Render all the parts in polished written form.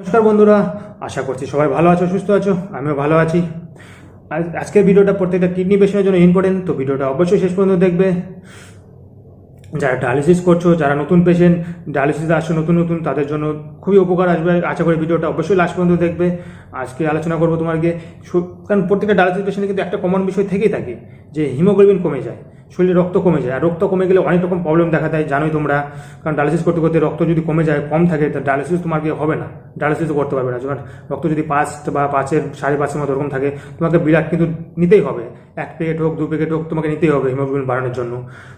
নমস্কার বন্ধুরা, আশা করছি সবাই ভালো আছো, সুস্থ আছো। আমিও ভালো আছি। আজকের ভিডিওটা প্রত্যেকটা কিডনি পেশেন্টের জন্য ইম্পর্টেন্ট, তো ভিডিওটা অবশ্যই শেষ পর্যন্ত দেখবে। যারা ডায়ালিসিস করছো, যারা নতুন পেশেন্ট ডায়ালিসিসে আসছো নতুন নতুন, তাদের জন্য খুবই উপকার আসবে। আশা করি ভিডিওটা অবশ্যই লাস্ট পর্যন্ত দেখবে। আজকে আলোচনা করবো তোমাকে, কারণ প্রত্যেকটা ডায়ালিসিস পেশেন্টে কিন্তু একটা কমন বিষয় থেকেই থাকে যে হিমোগ্লোবিন কমে যায়, শরীরে রক্ত কমে যায়। আর রক্ত কমে গেলে অনেক রকম প্রবলেম দেখা দেয়, জানোই তোমরা। কারণ ডায়ালিসিস করতে করতে রক্ত যদি কমে যায়, কম থাকে, তা ডায়ালিসিস তোমাকে হবে না, ডায়ালিসিসও করতে পারবে না। যখন রক্ত যদি 5 বা 5-এর 5.5-এর মতো ওরকম থাকে, তোমাকে বিরাট কিন্তু নিতেই হবে। 1 প্যাকেট হোক 2 প্যাকেট হোক তোমাকে নিতেই হবে হিমোগ্লোবিন বাড়ানোর জন্য।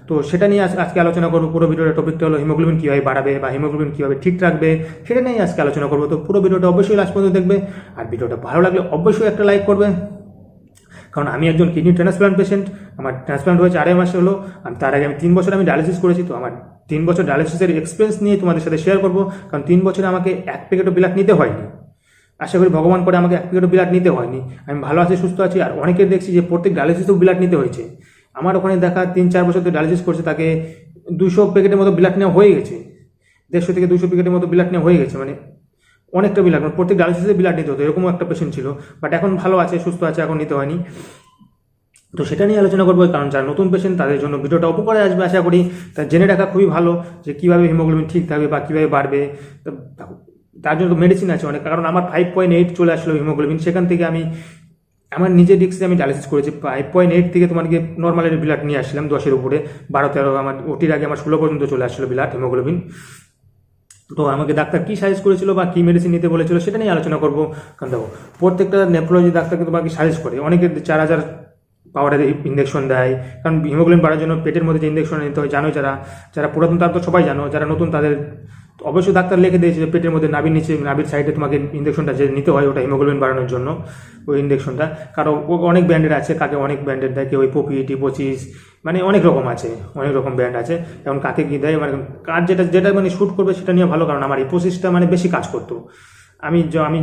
তো সেটা নিয়ে আজকে আলোচনা করবো। পুরো ভিডিওর টপিকটা হলো হিমোগ্লোবিন কীভাবে বাড়াবে বা হিমোগ্লোবিন কীভাবে ঠিক রাখবে, সেটা নিয়ে আজকে আলোচনা করবো। তো পুরো ভিডিওটা অবশ্যই লাস্ট পর্যন্ত দেখবে। আর ভিডিওটা ভালো লাগলে অবশ্যই একটা লাইক করবে, কারণ আমি একজন কিডনি ট্রান্সপ্লান্ট পেশেন্ট। আমার ট্রান্সপ্লান্ট হয়েছে 2.5 মাস হলো। তার আগে আমি 3 বছর ডায়ালিসিস করেছি। তো আমার 3 বছর ডায়ালিসিসের এক্সপিরিয়েন্স নিয়ে তোমাদের সাথে শেয়ার করবো। কারণ 3 বছরে আমাকে 1 প্যাকেটও ব্লাড নিতে হয়নি। আশা করি ভগবান করে আমাকে 1 প্যাকেটও ব্লাড নিতে হয়নি। আমি ভালো আছি, সুস্থ আছি। আর অনেকের দেখছি যে প্রত্যেক ডায়ালিসিসেও ব্লাড নিতে হয়েছে। আমার ওখানে দেখা 3-4 বছর ধরে ডায়ালিসিস করছে, তাকে 200 প্যাকেটের মতো ব্লাড নেওয়া হয়ে গেছে। 150 থেকে 200 প্যাকেটের মতো ব্লাড নেওয়া হয়ে গেছে, মানে অনেকটা ব্লাড। প্রত্যেক ডায়ালিসিসে ব্লাড নিতে হতো, এরকমও একটা পেশেন্ট ছিল। বাট এখন ভালো আছে, সুস্থ আছে, এখন নিতে হয়নি। তো সেটা নিয়ে আলোচনা করবো, কারণ যারা নতুন পেশেন্ট তাদের জন্য ভিডিওটা উপকারে আসবে আশা করি। তা জেনে রাখা খুবই ভালো যে কীভাবে হিমোগ্লোবিন ঠিক থাকবে বা কীভাবে বাড়বে। তার জন্য তো মেডিসিন আছে অনেক। কারণ আমার 5.8 চলে আসলো হিমোগ্লোবিন, সেখান থেকে আমি আমার নিজের রিক্সে আমি ডায়ালিসিস করেছি। 5.8 থেকে তোমাকে নর্মালের ব্লাড নিয়ে আসছিলাম 10-এর উপরে, 12-13। আমার ওটির আগে আমার 16 পর্যন্ত চলে আসছিলো ব্লাড হিমোগ্লোবিন। তো আমাকে ডাক্তার কী সাজেস্ট করেছিল বা কী মেডিসিন নিতে বলেছিল সেটা নিয়ে আলোচনা করবো। কারণ দেখো, প্রত্যেকটা নেফ্রোলজি ডাক্তারকে তোমাকে সাজেস্ট করে। অনেকে 4000 পাওয়ারের ইঞ্জেকশন দেয়, কারণ হিমোগ্লোবিন বাড়ার জন্য পেটের মধ্যে যে ইঞ্জেকশন নিতে হয় জানো। যারা যারা পুরাতন তারা তো সবাই জানো, যারা নতুন তাদের অবশ্যই ডাক্তার লিখে দিয়েছে যে পেটের মধ্যে নাভির নিচে, নাভির সাইডে তোমাকে ইঞ্জেকশনটা যে নিতে হয়, ওটা হিমোগ্লোবিন বাড়ানোর জন্য ওই ইঞ্জেকশনটা। কারণ অনেক ব্র্যান্ডের আছে, কাকে অনেক ব্র্যান্ডের দেয়, কেউ ওই পপি 25, মানে অনেক রকম আছে, অনেক রকম ব্র্যান্ড আছে। এখন কাকে কী দেয়, মানে কার যেটা যেটা মানে শ্যুট করবে সেটা নিয়ে ভালো। কারণ আমার এই প্রসেসটা মানে বেশি কাজ করতো। আমি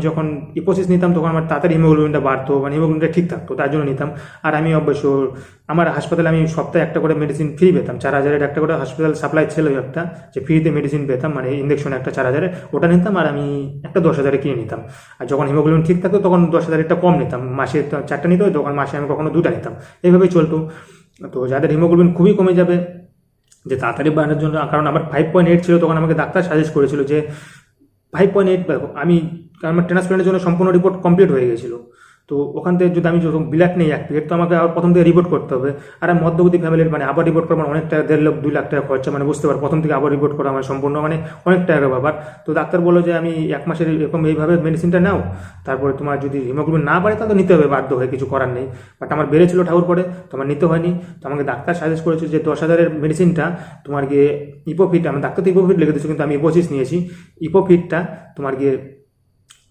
যখন ইপোসিস নিতাম তখন আমার তাড়াতাড়ি হিমোগ্লোবিনটা বাড়তো, মানে হিমোগ্লোবিনটা ঠিক থাকতো, তার জন্য নিতাম। আর আমি অবশ্য আমার হাসপাতালে আমি সপ্তাহে একটা করে মেডিসিন ফ্রি পেতাম। 4000-এর একটা করে হাসপাতাল সাপ্লাই ছিল একটা, যে ফ্রিতে মেডিসিন পেতাম, মানে ইঞ্জেকশন একটা 4000-এর ওটা নিতাম। আর আমি একটা 10,000-এ কিনে নিতাম। আর যখন হিমোগ্লোবিন ঠিক থাকতো তখন 10,000-এরটা কম নিতাম। মাসে 4টা নিতে হয়, তখন মাসে আমি কখনো 2টা নিতাম। এইভাবেই চলতো। তো যাদের হিমোগ্লোবিন খুবই কমে যাবে, যে তাড়াতাড়ি বাড়ানোর জন্য, কারণ আমার 5.8 ছিল, তখন আমাকে ডাক্তার সাজেস্ট করেছিল যে 5.8 দেখো। আমি আমার ট্রান্সপ্লান্টের জন্য সম্পূর্ণ রিপোর্ট কমপ্লিট হয়ে গেছিলো। তো ওখান থেকে যদি আমি যখন ব্লাড নেই 1 প্যাকেট, তো আমাকে আবার প্রথম থেকে রিপোর্ট করতে হবে। আর আমি মধ্যবিত্ত ফ্যামিলির, মানে আবার রিপোর্ট করা মানে অনেক টাকা, 1.5 লাখ 2 লাখ টাকা খরচা, মানে বুঝতে পারো প্রথম থেকে আবার রিপোর্ট করা মানে সম্পূর্ণ মানে অনেক টাকা ব্যাপার। তো ডাক্তার বললো যে আমি 1 মাসের এরকম এইভাবে মেডিসিনটা নাও, তারপরে তোমার যদি হিমোগ্লোবিন না বাড়ে তাহলে নিতে হবে, বাধ্য হয়ে, কিছু করার নেই। বাট আমার বেড়েছিল ঠাকুর করে, তো আমার নিতে হয়নি। তো আমাকে ডাক্তার সাজেস্ট করেছে যে 10,000-এর মেডিসিনটা তোমার গিয়ে ইপোফিট, আমি ডাক্তার তো ইপোফিট লিখে দিচ্ছি, কিন্তু আমি ইপোসিস নিয়েছি। ইপোফিটটা তোমার গিয়ে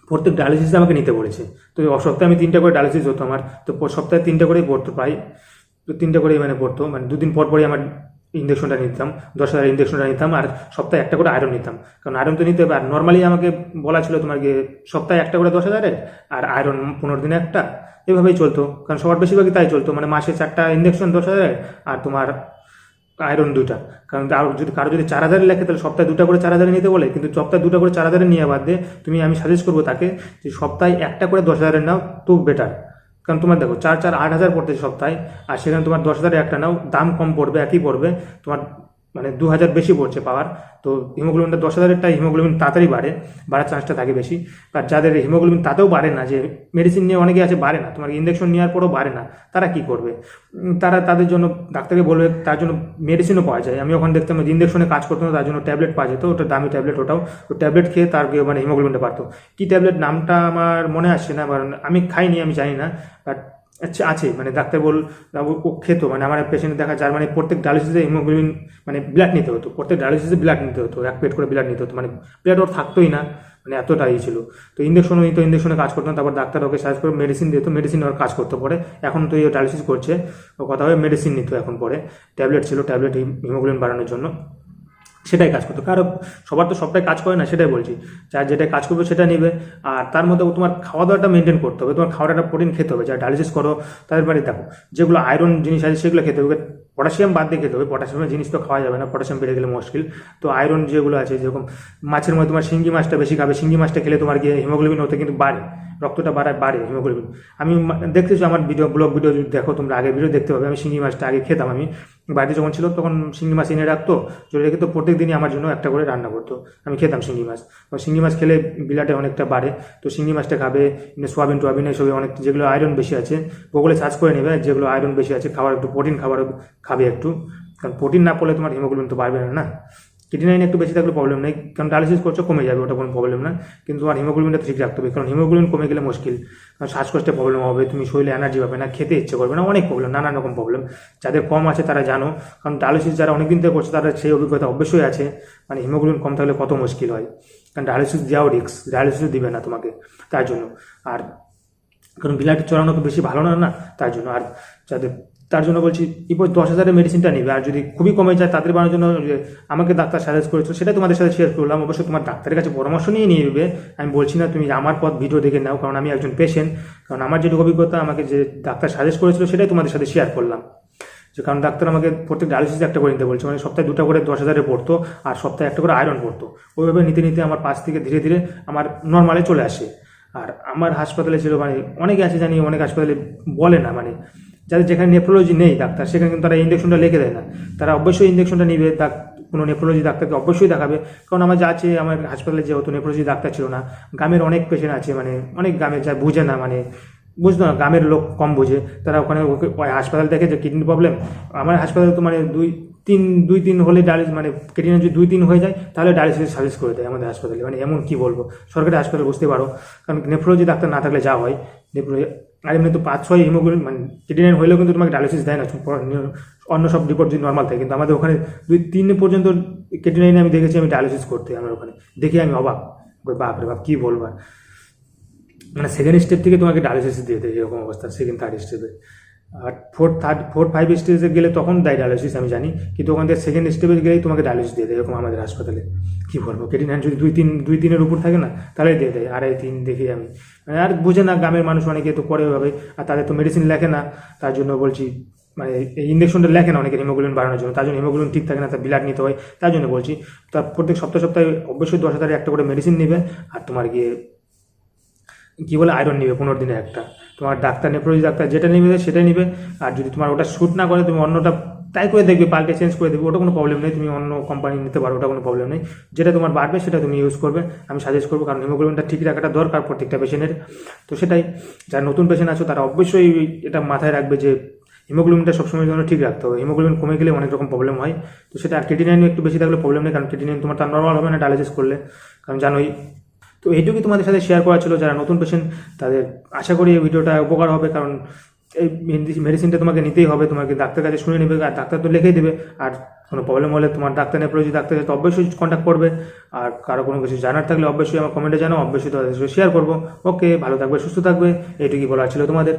প্রত্যেক ডায়ালিসিসে আমাকে নিতে বলেছে। তো সপ্তাহে আমি 3টা করে ডায়ালিসিস হতো আমার। তো সপ্তাহে 3টা করেই পড়তো প্রায়, তো 3টা করেই মানে পড়তো, মানে 2 দিন পর পরই আমার ইঞ্জেকশনটা নিতাম, 10,000 ইঞ্জেকশনটা নিতাম। আর সপ্তাহে একটা করে আয়রন নিতাম, কারণ আয়রন তো নিতে হবে। আর নর্মালি আমাকে বলা ছিল তোমার গিয়ে সপ্তাহে একটা করে 10,000-এর, আর আয়রন 15 দিনে একটা, এভাবেই চলতো। কারণ সবার বেশিরভাগই তাই চলতো, মানে মাসে 4টা ইঞ্জেকশন 10,000-এর, আর তোমার আয়রন 2টা। কারণ কারো যদি 4,000 লেখে, তাহলে সপ্তাহে 2টা করে 4,000 নিতে বলে, কিন্তু সপ্তাহে 2টা করে 4,000 নিয়ে বাদ দিয়ে আমি সাজেস্ট করবো তাকে যে সপ্তাহে একটা করে 10,000-এর নাও, তো বেটার। কারণ তোমার দেখো 4-4 8,000 পড়তেছে সপ্তাহে, আর সেখানে তোমার 10,000-এর একটা নাও, দাম কম পড়বে, একই পড়বে, তোমার মানে 2,000 বেশি পড়ছে পাওয়ার। তো হিমোগ্লোবিনটা 10,000-এরটা হিমোগ্লোবিন তাড়াতাড়ি বাড়ার চান্সটা থাকে বেশি। আর যাদের হিমোগ্লোবিন তাতেও বাড়ে না, যে মেডিসিন নিয়ে অনেকে আছে বাড়ে না, তোমার ইঞ্জেকশন নেওয়ার পরেও বাড়ে না, তারা কি করবে? তাদের জন্য ডাক্তারকে বলবে, তার জন্য মেডিসিনও পাওয়া যায়। আমি ওখানে দেখতাম যে ইঞ্জেকশনে কাজ করতো না, তার জন্য ট্যাবলেট পাওয়া যেত, ওটা দামি ট্যাবলেট। ওটাও তো ট্যাবলেট খেয়ে তার মানে হিমোগ্লোবিনটা বাড়তো। কী ট্যাবলেট নামটা আমার মনে আসছে না, কারণ আমি খাইনি, আমি জানি না। বাট আচ্ছা আছে, মানে ডাক্তার ও খেত, মানে আমার পেশেন্ট দেখা যার মানে প্রত্যেক ডায়ালিসিসে হিমোগ্লোবিন মানে ব্লাড নিতে হতো, প্রত্যেক ডায়ালিসিসে ব্লাড নিতে হতো, 1 প্লেট করে ব্লাড নিতে হতো, মানে ব্লাড ওর থাকতোই না, মানে এতটাই ছিল। তো ইঞ্জেকশনও নিত, ইঞ্জেকশনে কাজ করতো না। তারপর ডাক্তার ওকে সাজেস্ট করে মেডিসিন দিত, মেডিসিন ওর কাজ করতে পরে। এখন তো এই ডায়ালিসিস করছে, ও কথা হয় মেডিসিন নিত এখন পরে। ট্যাবলেট ছিল, ট্যাবলেট হিমোগ্লোবিন বাড়ানোর জন্য। সেটাই কাজ করতো। কারো সবার তো সবটাই কাজ করে না, সেটাই বলছি। যার যেটা কাজ করবে সেটা নিবে। আর তার মধ্যে তোমার খাওয়া দাওয়াটা মেনটেন করতে হবে, তোমার খাওয়াটা একটা প্রোটিন খেতে হবে। যারা ডায়ালিসিস করো তাদের বাড়ি দেখো, যেগুলো আয়রন জিনিস আছে সেগুলো খেতে হবে। পটাশিয়াম বাদ দিয়ে খেতে হবে, পটাশিয়ামের জিনিস তো খাওয়া যাবে না, পটাশিয়াম বেড়ে গেলে মুশকিল। তো আয়রন যেগুলো আছে, যেরকম মাছের মধ্যে তোমার শিঙ্গি মাছটা বেশি খাবে, শিঙ্গি মাছটা খেলে তোমার গিয়ে হিমোগ্লোবিন হতে কিন্তু বাড়ে, রক্তটা বাড়ে হিমোগ্লোবিন। আমি দেখতেছি আমার ব্লগ ভিডিও যদি দেখো তোমরা, আগের ভিডিও দেখতে পাবে, আমি শিঙ্গি মাছটা আগে খেতাম। আমি বাড়িতে যখন ছিল তখন শিঙ্গি মাছ এনে রাখতো, চলে রেখে তো প্রত্যেক দিনই আমার জন্য একটা করে রান্না করতো, আমি খেতাম শিঙ্গি মাছ। তো শিঙ্গি মাছ খেলে বিলাটে অনেকটা বাড়ে, তো শিঙ্গি মাছটা খাবে। সোয়াবিন টোয়াবিন এসব অনেক যেগুলো আয়রন বেশি আছে ওগুলো সার্চ করে নেবে, যেগুলো আয়রন বেশি আছে খাবার, একটু প্রোটিন খাবার খাবে একটু, কারণ প্রোটিন না পড়লে তোমার হিমোগ্লোবিন তো বাড়বে না। ক্রিয়েটিনিন একটু বেশি থাকলে প্রবলেম নেই, কারণ ডায়ালিসিস করছো কমে যাবে, ওটা কোনো প্রবলেম না। কিন্তু তোমার হিমোগ্লোবিনটা ঠিক রাখতে হবে, কারণ হিমোগ্লোবিন কমে গেলে মুশকিল, কারণ শ্বাসকষ্টের প্রবলেম হবে, তুমি শরীরে এনার্জি পাবে না, খেতে ইচ্ছে করবে না, অনেক প্রবলেম, নানান রকম প্রবলেম। যাদের কম আছে তারা জানো, কারণ ডায়ালিসিস যারা অনেকদিন থেকে করছে তারা সেই অভিজ্ঞতা অবশ্যই আছে, মানে হিমোগ্লোবিন কম থাকলে কত মুশকিল হয়। কারণ ডায়ালিসিস দেওয়াও রিস্ক, ডায়ালিসিস দিবে না তোমাকে তার জন্য। আর কারণ বিলাটি চড়ানো তো বেশি ভালো না তার জন্য। আর যাদের, তার জন্য বলছি 10,000-এর মেডিসিনটা নেবে। আর যদি খুবই কমে যায় তাদের বানানোর জন্য আমাকে ডাক্তার সাজেস্ট করেছো, সেটা তোমাদের সাথে শেয়ার করলাম। অবশ্যই তোমার ডাক্তারের কাছে পরামর্শ নিয়ে নেবে, আমি বলছি না তুমি আমার ভিডিও দেখে নাও, কারণ আমি একজন পেশেন্ট। কারণ আমার যেটুকু অভিজ্ঞতা, আমাকে যে ডাক্তার সাজেস্ট করেছিল সেটাই তোমাদের সাথে শেয়ার করলাম। যে কারণ ডাক্তার আমাকে প্রত্যেক ডায়ালিসিস একটা করে নিতে বলছে, মানে সপ্তাহে 2টা করে 10,000-এ পড়তো, আর সপ্তাহে একটা করে আয়রন পড়তো। ওইভাবে নিতে নিতে আমার পাশ থেকে ধীরে ধীরে আমার নর্মালে চলে আসে। আর আমার হাসপাতালে ছিল, মানে অনেকে আছে জানি, অনেক হাসপাতালে বলে না, মানে যাদের যেখানে নেফ্রোলজি নেই ডাক্তার, সেখানে কিন্তু তারা ইঞ্জেকশনটা লিখে দেয় না। তারা অবশ্যই ইঞ্জেকশনটা নিবে, কোনো নেফ্রোলজি ডাক্তারকে অবশ্যই দেখাবে। কারণ আমার যা আছে, আমার হাসপাতালে যেহেতু নেফ্রোলজি ডাক্তার ছিল না, গ্রামের অনেক পেশেন্ট আছে, মানে অনেক গ্রামের যা বুঝে না, মানে বুঝতো না, গ্রামের লোক কম বুঝে, তারা ওখানে হাসপাতাল দেখে যে কিডনি প্রবলেম। আমার হাসপাতালে তো মানে দুই তিন হলে ডায়ালিসিস, মানে ক্রিয়েটিনিন যদি 2-3 হয়ে যায় তাহলে ডায়ালিসিস সাজেস্ট করে দেয় আমাদের হাসপাতালে। মানে এমন কি বলবো, সরকারি হাসপাতালে বুঝতে পারো, কারণ নেফ্রোলজি ডাক্তার না থাকলে যা হয় নেফ্রোলজি। আর এমনি তো 5-6 হিমোগ্লোবিন মানে ক্রিয়েটিনিন হলেও কিন্তু তোমাকে ডায়ালিসিস দেয় না, অন্য সব রিপোর্ট যদি নর্মাল থাকে। কিন্তু আমাদের ওখানে 2-3 পর্যন্ত ক্রিয়েটিনিন আমি দেখেছি, আমি ডায়ালিসিস করতে আমার ওখানে দেখে আমি অবাক, বাপরে বাপ কী বলবো। মানে সেকেন্ড স্টেপ থেকে তোমাকে ডায়ালিসিস দিয়ে দেয়, এরকম অবস্থা সেকেন্ড থার্ড স্টেপে। আর ফোর্থ 5 স্টেজে গেলে তখন দেয় ডায়ালিসিস আমি জানি, কিন্তু ওখান থেকে সেকেন্ড স্টেপে গেলেই তোমাকে ডায়ালিসিস দিয়ে দেয়, এরকম আমাদের হাসপাতালে। কী বলবো, ক্রিয়েটিনিন যদি 2-3-এর উপর থাকে না, তাহলে দিয়ে দেয় 2.5-3 দেখি আমি। মানে আর বুঝে না, গ্রামের মানুষ অনেকে তো করে ওইভাবে, আর তাদের তো মেডিসিন লেখে না, তার জন্য বলছি। মানে এই ইঞ্জেকশনটা লেখে না অনেকের হিমোগ্লোবিন বাড়ানোর জন্য, তার জন্য হিমোগ্লোবিন ঠিক থাকে না, তার ব্লাড নিতে হয়, তার জন্য বলছি। তার প্রত্যেক সপ্তাহে অবশ্যই 10,000-এর একটা করে মেডিসিন নেবে। আর তোমার গিয়ে কী বলে আয়রন নিবে 15 দিনে একটা। তোমার ডাক্তার, নেফ্রোলজি ডাক্তার যেটা নিবে সেটাই নিবে। আর যদি তোমার ওটা শ্যুট না করে, তুমি অন্যটা ট্রাই করে দেখবে, পাল্টে চেঞ্জ করে দেবে, ওটা কোনো প্রবলেম নেই। তুমি অন্য কোম্পানি নিতে পারো, ওটা কোনো প্রবলেম নেই। যেটা তোমার বাড়বে সেটা তুমি ইউজ করবে, আমি সাজেস্ট করবো। কারণ হিমোগ্লোবিনটা ঠিক রাখাটা দরকার প্রত্যেকটা পেশেন্টের। তো সেটাই, যারা নতুন পেশেন্ট আছো তারা অবশ্যই এটা মাথায় রাখবে যে হিমোগ্লোবিনটা সবসময়ের জন্য ঠিক রাখতে হবে। হিমোগ্লোবিন কমে গেলে অনেক রকম প্রবলেম হয়। তো সেটা, আর ক্রিয়েটিনিন একটু বেশি থাকলে প্রবলেম নেই, কারণ ক্রিয়েটিনিন তোমার তার নর্মাল হবে না ডায়ালিসিস করলে, কারণ জানোই। তো এইটুকুই তোমাদের সাথে শেয়ার করা ছিল। যারা নতুন পেশেন্ট তাদের আশা করি এই ভিডিওটা উপকার হবে, কারণ এই মেডিসিনটা তোমাকে নিতেই হবে, তোমাকে ডাক্তার কাছে শুনে নেবে, আর ডাক্তার তো লিখেই দেবে। আর কোনো প্রবলেম হলে তোমার ডাক্তার, নেফ্রোলজি ডাক্তার সাথে অবশ্যই কন্ট্যাক্ট করবে। আর কারো কোনো কিছু জানার থাকলে অবশ্যই আমার কমেন্টে জানাও, অবশ্যই তাদের সাথে শেয়ার করবো। ওকে, ভালো থাকবে, সুস্থ থাকবে, এইটুকুই বলার ছিল তোমাদের।